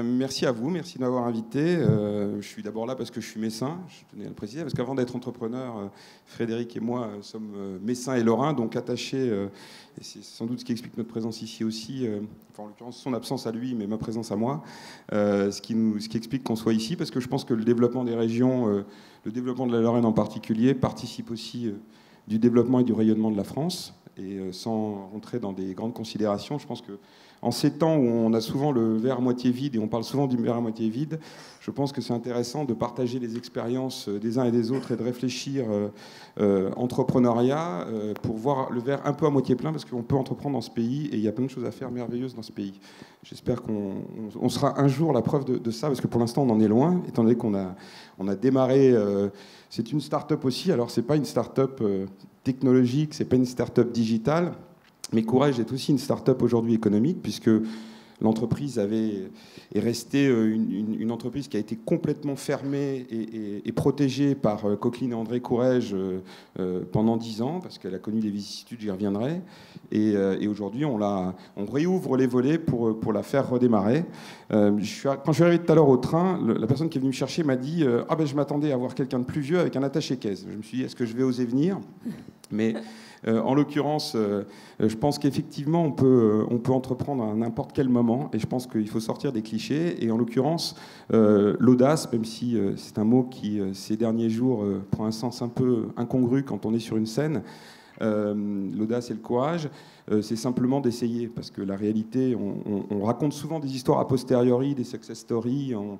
Merci à vous, merci de m'avoir invité. Je suis d'abord là parce que je suis messin, je tenais à le préciser, parce qu'avant d'être entrepreneur, Frédéric et moi sommes messins et lorrains, donc attachés, et c'est sans doute ce qui explique notre présence ici aussi, enfin, en l'occurrence son absence à lui, mais ma présence à moi, ce qui explique qu'on soit ici, parce que je pense que le développement des régions, le développement de la Lorraine en particulier, participe aussi du développement et du rayonnement de la France. Et sans rentrer dans des grandes considérations, je pense que en ces temps où on a souvent le verre à moitié vide et on parle souvent du verre à moitié vide, je pense que c'est intéressant de partager les expériences des uns et des autres et de réfléchir entrepreneuriat pour voir le verre un peu à moitié plein, parce qu'on peut entreprendre dans ce pays et il y a plein de choses à faire merveilleuses dans ce pays. J'espère qu'on sera un jour la preuve de ça, parce que pour l'instant on en est loin, étant donné qu'on a démarré, c'est une start-up aussi, alors c'est pas une start-up technologique, c'est pas une start-up digitale, mais Courage est aussi une start-up aujourd'hui économique, puisque l'entreprise est restée une entreprise qui a été complètement fermée et protégée par Coqueline et André Courrèges pendant 10 ans, parce qu'elle a connu des vicissitudes, j'y reviendrai. Et aujourd'hui, on réouvre les volets pour la faire redémarrer. Quand je suis arrivé tout à l'heure au train, la personne qui est venue me chercher m'a dit « Ah ben je m'attendais à voir quelqu'un de plus vieux avec un attaché-caisse ». Je me suis dit « Est-ce que je vais oser venir ?» Mais en l'occurrence, je pense qu'effectivement, on peut entreprendre à n'importe quel moment, et je pense qu'il faut sortir des clichés. Et en l'occurrence, l'audace, même si c'est un mot qui, ces derniers jours, prend un sens un peu incongru quand on est sur une scène, l'audace et le courage, c'est simplement d'essayer, parce que la réalité, on raconte souvent des histoires a posteriori, des success stories, on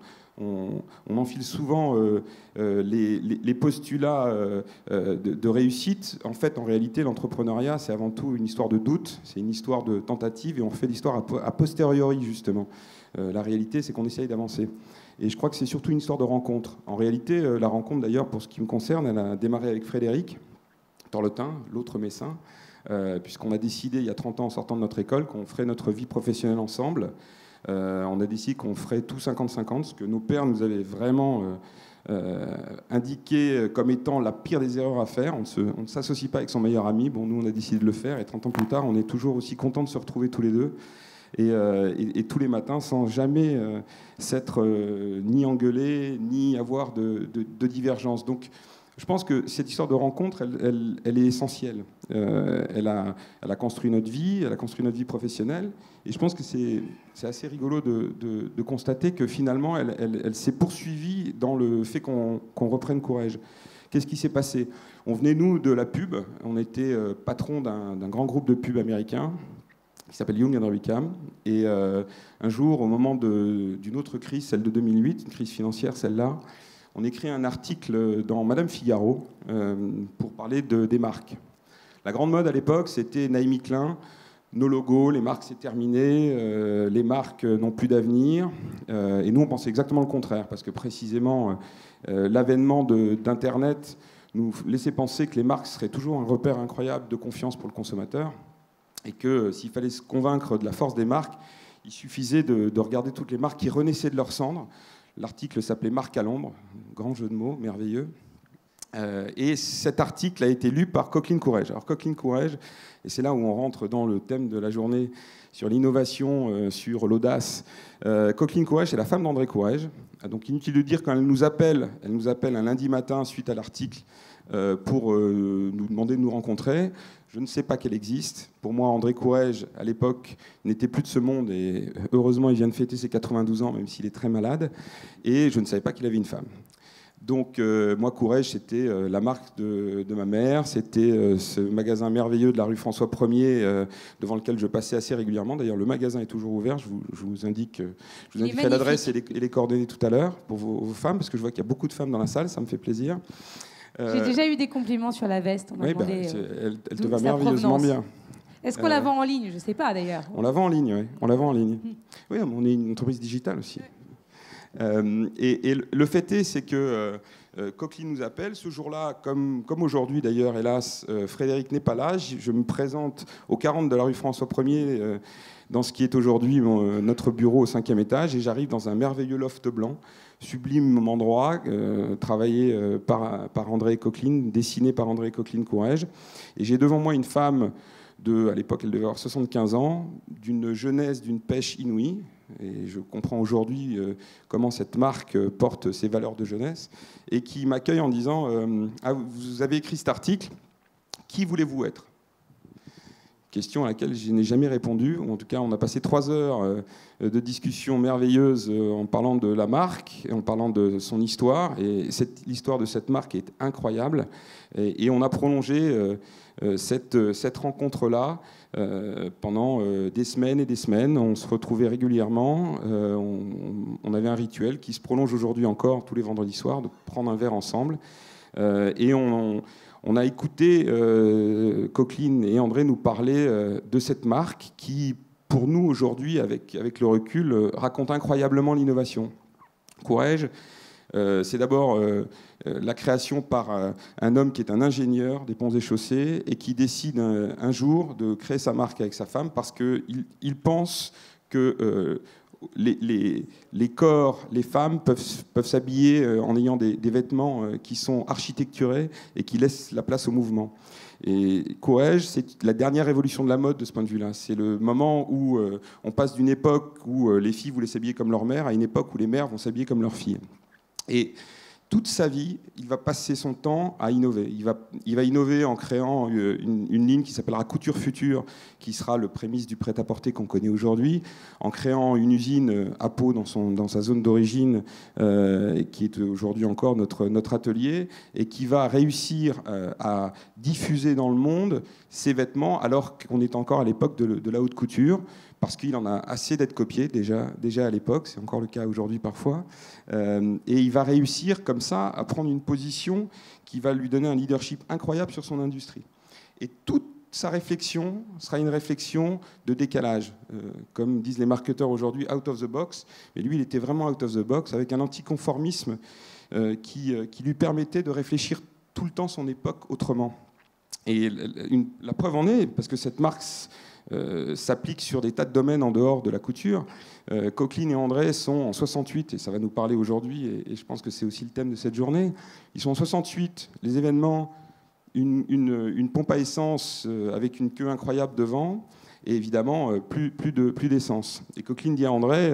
enfile souvent les postulats de réussite. En fait, en réalité, l'entrepreneuriat, c'est avant tout une histoire de doute, c'est une histoire de tentative, et on fait l'histoire a posteriori, justement. La réalité, c'est qu'on essaye d'avancer. Et je crois que c'est surtout une histoire de rencontre. En réalité, la rencontre, d'ailleurs, pour ce qui me concerne, elle a démarré avec Frédéric Torletin, l'autre messin, puisqu'on a décidé, il y a 30 ans, en sortant de notre école, qu'on ferait notre vie professionnelle ensemble. On a décidé qu'on ferait tout 50-50, ce que nos pères nous avaient vraiment indiqué comme étant la pire des erreurs à faire. On ne s'associe pas avec son meilleur ami. Bon, nous, on a décidé de le faire, et 30 ans plus tard, on est toujours aussi contents de se retrouver tous les deux. Et tous les matins, sans jamais s'être ni engueulé, ni avoir de divergence. Donc, je pense que cette histoire de rencontre, elle est essentielle. Elle a construit notre vie, elle a construit notre vie professionnelle. Et je pense que c'est assez rigolo de constater que finalement, elle s'est poursuivie dans le fait qu'on reprenne Courage. Qu'est-ce qui s'est passé? On venait, nous, de la pub. On était patron d'un grand groupe de pub américain qui s'appelle Young & Rickham. Et un jour, au moment d'une autre crise, celle de 2008, une crise financière, celle-là, on écrit un article dans Madame Figaro pour parler des marques. La grande mode à l'époque, c'était Naomi Klein, nos logos, les marques c'est terminé, les marques n'ont plus d'avenir. Et nous, on pensait exactement le contraire, parce que précisément, l'avènement d'Internet nous laissait penser que les marques seraient toujours un repère incroyable de confiance pour le consommateur, et que s'il fallait se convaincre de la force des marques, il suffisait de regarder toutes les marques qui renaissaient de leurs cendres. L'article s'appelait « Marque à l'ombre », grand jeu de mots, merveilleux. Et cet article a été lu par Coqueline Courrèges. Alors Coqueline Courrèges, et c'est là où on rentre dans le thème de la journée sur l'innovation, sur l'audace. Coqueline Courrèges, c'est la femme d'André Courrèges. Donc inutile de dire, quand elle nous appelle un lundi matin suite à l'article pour nous demander de nous rencontrer. Je ne sais pas qu'elle existe. Pour moi, André Courrèges, à l'époque, n'était plus de ce monde, et heureusement, il vient de fêter ses 92 ans, même s'il est très malade, et je ne savais pas qu'il avait une femme. Donc, moi, Courrèges, c'était la marque de ma mère, c'était ce magasin merveilleux de la rue François 1er, devant lequel je passais assez régulièrement. D'ailleurs, le magasin est toujours ouvert, je vous indiquerai l'adresse et les coordonnées tout à l'heure pour vos femmes, parce que je vois qu'il y a beaucoup de femmes dans la salle, ça me fait plaisir. J'ai déjà eu des compliments sur la veste. On m'a demandé, elle te va merveilleusement bien. Est-ce qu'on la vend en ligne? Je ne sais pas d'ailleurs. On la vend en ligne, oui. On la vend en ligne. Oui, on est une entreprise digitale aussi. Et le fait est, c'est que Coqueline nous appelle. Ce jour-là, comme aujourd'hui d'ailleurs, hélas, Frédéric n'est pas là. Je me présente au 40 de la rue François 1er, dans ce qui est aujourd'hui notre bureau au 5e étage, et j'arrive dans un merveilleux loft blanc, sublime endroit, travaillé par André Coqueline, dessiné par André Coqueline Courrèges. Et j'ai devant moi une femme à l'époque, elle devait avoir 75 ans, d'une jeunesse, d'une pêche inouïe, et je comprends aujourd'hui comment cette marque porte ses valeurs de jeunesse, et qui m'accueille en disant ah, vous avez écrit cet article, qui voulez-vous être ? Question à laquelle je n'ai jamais répondu. En tout cas, on a passé 3 heures de discussion merveilleuse en parlant de la marque, en parlant de son histoire. Et l'histoire de cette marque est incroyable. Et on a prolongé cette rencontre-là pendant des semaines et des semaines. On se retrouvait régulièrement. On avait un rituel qui se prolonge aujourd'hui encore tous les vendredis soirs, de prendre un verre ensemble. Et on a écouté Coqueline et André nous parler de cette marque qui, pour nous aujourd'hui, avec le recul, raconte incroyablement l'innovation. Courrèges, c'est d'abord la création par un homme qui est un ingénieur des ponts et chaussées et qui décide un jour de créer sa marque avec sa femme parce qu'il pense que les corps, les femmes peuvent s'habiller en ayant des vêtements qui sont architecturés et qui laissent la place au mouvement. Et Courrèges, c'est la dernière évolution de la mode de ce point de vue-là. C'est le moment où on passe d'une époque où les filles voulaient s'habiller comme leur mère à une époque où les mères vont s'habiller comme leurs filles. Et toute sa vie, il va passer son temps à innover. Il va innover en créant une ligne qui s'appellera Couture Future, qui sera le prémisse du prêt-à-porter qu'on connaît aujourd'hui, en créant une usine à Pau dans sa zone d'origine, qui est aujourd'hui encore notre atelier, et qui va réussir à diffuser dans le monde ses vêtements, alors qu'on est encore à l'époque de la haute couture, parce qu'il en a assez d'être copié déjà à l'époque, c'est encore le cas aujourd'hui parfois, et il va réussir comme ça à prendre une position qui va lui donner un leadership incroyable sur son industrie. Et toute sa réflexion sera une réflexion de décalage, comme disent les marketeurs aujourd'hui, out of the box, mais lui il était vraiment out of the box, avec un anticonformisme qui lui permettait de réfléchir tout le temps son époque autrement. Et la preuve en est, parce que cette marque s'applique sur des tas de domaines en dehors de la couture. Coqueline et André sont en 68, et ça va nous parler aujourd'hui, et je pense que c'est aussi le thème de cette journée. Ils sont en 68, les événements, une pompe à essence avec une queue incroyable devant, et évidemment plus d'essence. Et Coqueline dit à André,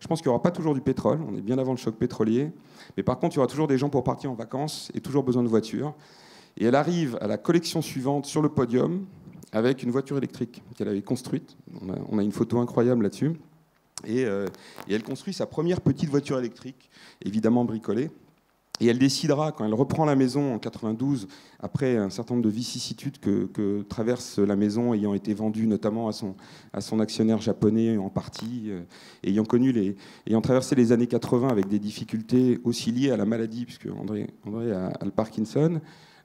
je pense qu'il n'y aura pas toujours du pétrole, on est bien avant le choc pétrolier, mais par contre il y aura toujours des gens pour partir en vacances et toujours besoin de voitures. Et elle arrive à la collection suivante sur le podium, avec une voiture électrique qu'elle avait construite. On a une photo incroyable là-dessus. Et elle construit sa première petite voiture électrique, évidemment bricolée. Et elle décidera, quand elle reprend la maison en 92, après un certain nombre de vicissitudes que traverse la maison, ayant été vendue notamment à son actionnaire japonais en partie, ayant traversé les années 80 avec des difficultés aussi liées à la maladie, puisque André a le Parkinson.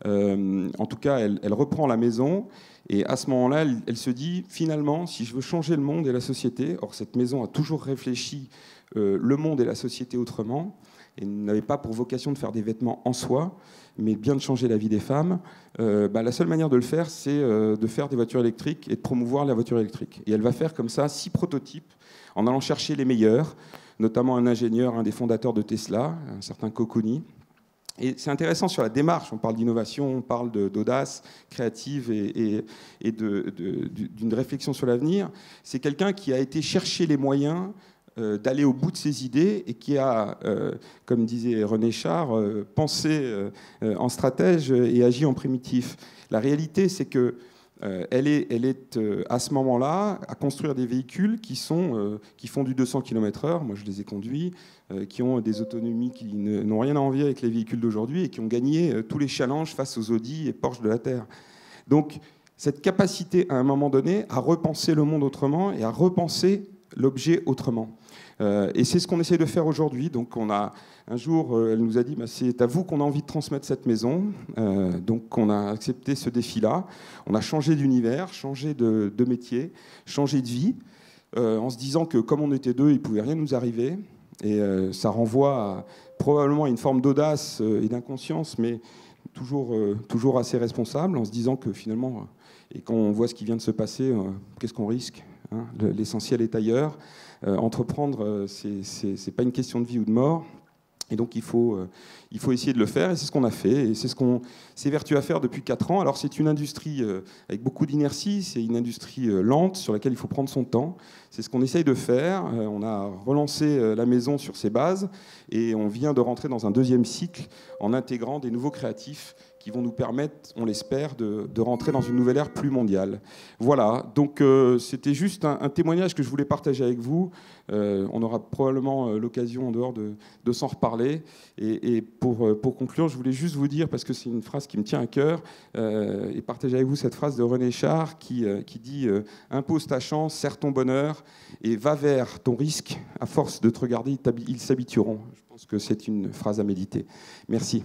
En tout cas, elle reprend la maison. Et à ce moment-là, elle se dit, finalement, si je veux changer le monde et la société, or cette maison a toujours réfléchi le monde et la société autrement, et n'avait pas pour vocation de faire des vêtements en soi, mais bien de changer la vie des femmes, la seule manière de le faire, c'est de faire des voitures électriques et de promouvoir la voiture électrique. Et elle va faire comme ça 6 prototypes, en allant chercher les meilleurs, notamment un ingénieur, un des fondateurs de Tesla, un certain Cocconi. Et c'est intéressant sur la démarche, on parle d'innovation, on parle d'audace créative et d'une réflexion sur l'avenir. C'est quelqu'un qui a été chercher les moyens d'aller au bout de ses idées et qui a, comme disait René Char, pensé en stratège et agi en primitif. La réalité, c'est que elle est à ce moment-là à construire des véhicules qui font du 200 km/h, moi je les ai conduits, qui ont des autonomies qui n'ont rien à envier avec les véhicules d'aujourd'hui et qui ont gagné tous les challenges face aux Audi et Porsche de la Terre. Donc cette capacité à un moment donné à repenser le monde autrement et à repenser l'objet autrement. Et c'est ce qu'on essaie de faire aujourd'hui. Donc un jour, elle nous a dit c'est à vous qu'on a envie de transmettre cette maison. Donc on a accepté ce défi-là. On a changé d'univers, changé de métier, changé de vie, en se disant que comme on était deux, il ne pouvait rien nous arriver. Et ça renvoie probablement à une forme d'audace et d'inconscience, mais toujours assez responsable, en se disant que finalement, et quand on voit ce qui vient de se passer, qu'est-ce qu'on risque, hein, l'essentiel est ailleurs. Entreprendre, c'est pas une question de vie ou de mort. Et donc, il faut essayer de le faire, et c'est ce qu'on a fait, et c'est ce qu'on s'évertue à faire depuis 4 ans. Alors, c'est une industrie avec beaucoup d'inertie, c'est une industrie lente, sur laquelle il faut prendre son temps. C'est ce qu'on essaye de faire. On a relancé la maison sur ses bases, et on vient de rentrer dans un 2e cycle en intégrant des nouveaux créatifs qui vont nous permettre, on l'espère, de rentrer dans une nouvelle ère plus mondiale. Voilà, donc c'était juste un témoignage que je voulais partager avec vous. On aura probablement l'occasion, en dehors, de s'en reparler. Et pour conclure, je voulais juste vous dire, parce que c'est une phrase qui me tient à cœur, et partager avec vous cette phrase de René Char qui dit « Impose ta chance, serre ton bonheur, et va vers ton risque. À force de te regarder, ils s'habitueront. » Je pense que c'est une phrase à méditer. Merci.